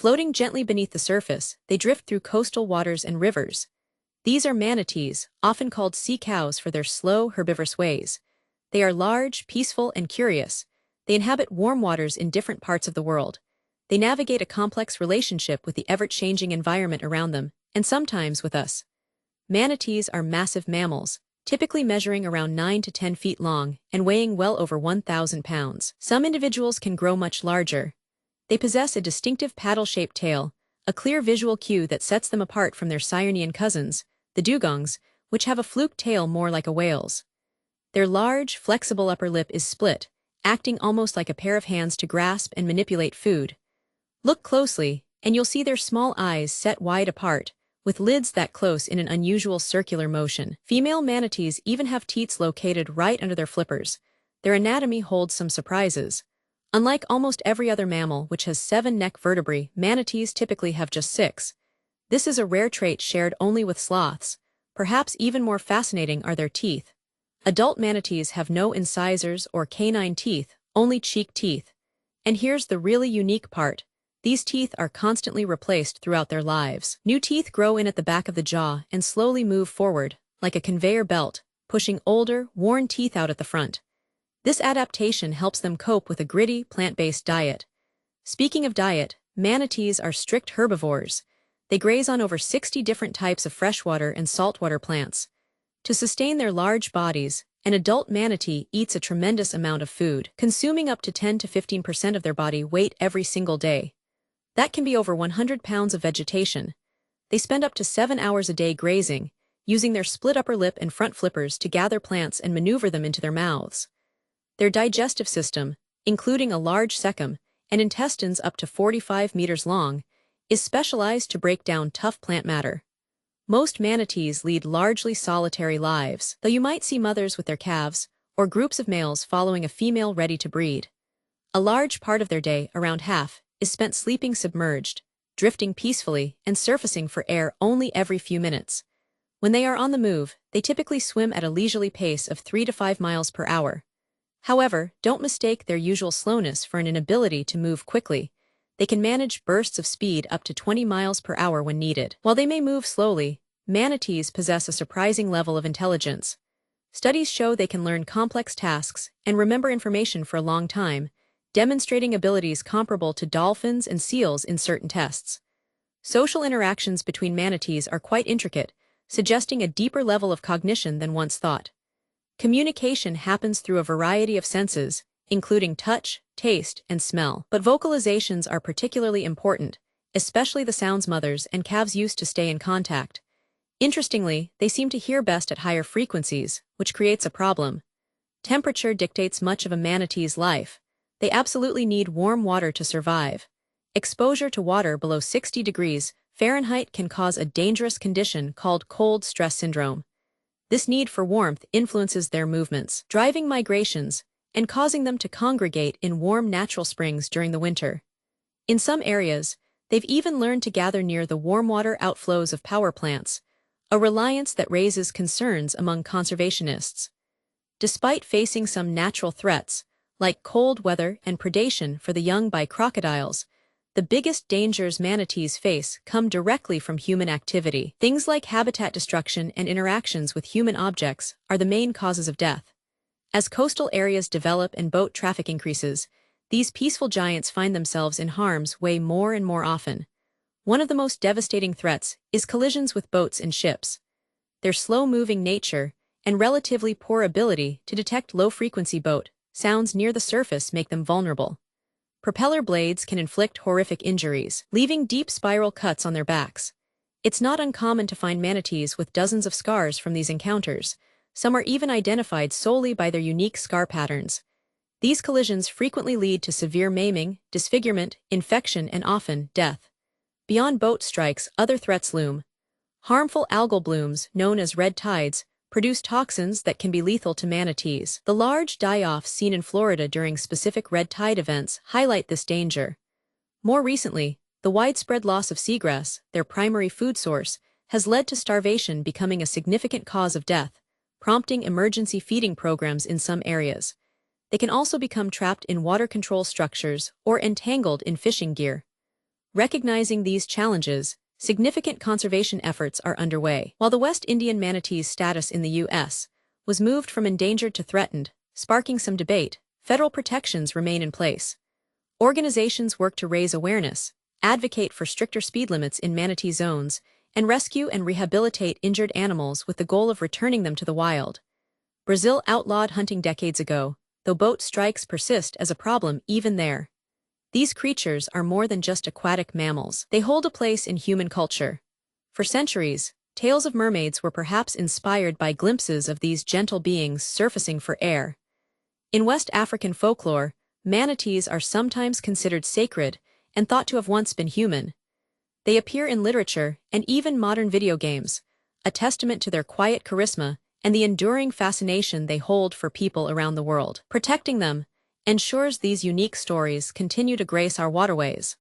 Floating gently beneath the surface, they drift through coastal waters and rivers. These are manatees, often called sea cows for their slow, herbivorous ways. They are large, peaceful, and curious. They inhabit warm waters in different parts of the world. They navigate a complex relationship with the ever-changing environment around them, and sometimes with us. Manatees are massive mammals, typically measuring around 9 to 10 feet long and weighing well over 1,000 pounds. Some individuals can grow much larger. They possess a distinctive paddle-shaped tail, a clear visual cue that sets them apart from their Sirenian cousins, the dugongs, which have a fluke tail more like a whale's. Their large, flexible upper lip is split, acting almost like a pair of hands to grasp and manipulate food. Look closely, and you'll see their small eyes set wide apart, with lids that close in an unusual circular motion. Female manatees even have teats located right under their flippers. Their anatomy holds some surprises. Unlike almost every other mammal which has 7 neck vertebrae, manatees typically have just 6. This is a rare trait shared only with sloths. Perhaps even more fascinating are their teeth. Adult manatees have no incisors or canine teeth, only cheek teeth. And here's the really unique part. These teeth are constantly replaced throughout their lives. New teeth grow in at the back of the jaw and slowly move forward, like a conveyor belt, pushing older, worn teeth out at the front. This adaptation helps them cope with a gritty, plant-based diet. Speaking of diet, manatees are strict herbivores. They graze on over 60 different types of freshwater and saltwater plants. To sustain their large bodies, an adult manatee eats a tremendous amount of food, consuming up to 10 to 15% of their body weight every single day. That can be over 100 pounds of vegetation. They spend up to 7 hours a day grazing, using their split upper lip and front flippers to gather plants and maneuver them into their mouths. Their digestive system, including a large cecum and intestines up to 45 meters long, is specialized to break down tough plant matter. Most manatees lead largely solitary lives, though you might see mothers with their calves, or groups of males following a female ready to breed. A large part of their day, around half, is spent sleeping submerged, drifting peacefully, and surfacing for air only every few minutes. When they are on the move, they typically swim at a leisurely pace of 3 to 5 miles per hour. However, don't mistake their usual slowness for an inability to move quickly. They can manage bursts of speed up to 20 miles per hour when needed. While they may move slowly, manatees possess a surprising level of intelligence. Studies show they can learn complex tasks and remember information for a long time, demonstrating abilities comparable to dolphins and seals in certain tests. Social interactions between manatees are quite intricate, suggesting a deeper level of cognition than once thought. Communication happens through a variety of senses, including touch, taste, and smell. But vocalizations are particularly important, especially the sounds mothers and calves use to stay in contact. Interestingly, they seem to hear best at higher frequencies, which creates a problem. Temperature dictates much of a manatee's life. They absolutely need warm water to survive. Exposure to water below 60 degrees Fahrenheit can cause a dangerous condition called cold stress syndrome. This need for warmth influences their movements, driving migrations, and causing them to congregate in warm natural springs during the winter. In some areas, they've even learned to gather near the warm water outflows of power plants, a reliance that raises concerns among conservationists. Despite facing some natural threats, like cold weather and predation for the young by crocodiles, the biggest dangers manatees face come directly from human activity. Things like habitat destruction and interactions with human objects are the main causes of death. As coastal areas develop and boat traffic increases, these peaceful giants find themselves in harm's way more and more often. One of the most devastating threats is collisions with boats and ships. Their slow-moving nature and relatively poor ability to detect low-frequency boat sounds near the surface make them vulnerable. Propeller blades can inflict horrific injuries, leaving deep spiral cuts on their backs. It's not uncommon to find manatees with dozens of scars from these encounters. Some are even identified solely by their unique scar patterns. These collisions frequently lead to severe maiming, disfigurement, infection, and often death. Beyond boat strikes, other threats loom. Harmful algal blooms, known as red tides, produce toxins that can be lethal to manatees. The large die-offs seen in Florida during specific red tide events highlight this danger. More recently, the widespread loss of seagrass, their primary food source, has led to starvation becoming a significant cause of death, prompting emergency feeding programs in some areas. They can also become trapped in water control structures or entangled in fishing gear. Recognizing these challenges, significant conservation efforts are underway. While the West Indian manatee's status in the U.S. was moved from endangered to threatened, sparking some debate, federal protections remain in place. Organizations work to raise awareness, advocate for stricter speed limits in manatee zones, and rescue and rehabilitate injured animals with the goal of returning them to the wild. Brazil outlawed hunting decades ago, though boat strikes persist as a problem even there. These creatures are more than just aquatic mammals. They hold a place in human culture. For centuries, tales of mermaids were perhaps inspired by glimpses of these gentle beings surfacing for air. In West African folklore, manatees are sometimes considered sacred and thought to have once been human. They appear in literature and even modern video games, a testament to their quiet charisma and the enduring fascination they hold for people around the world. Protecting them ensures these unique stories continue to grace our waterways.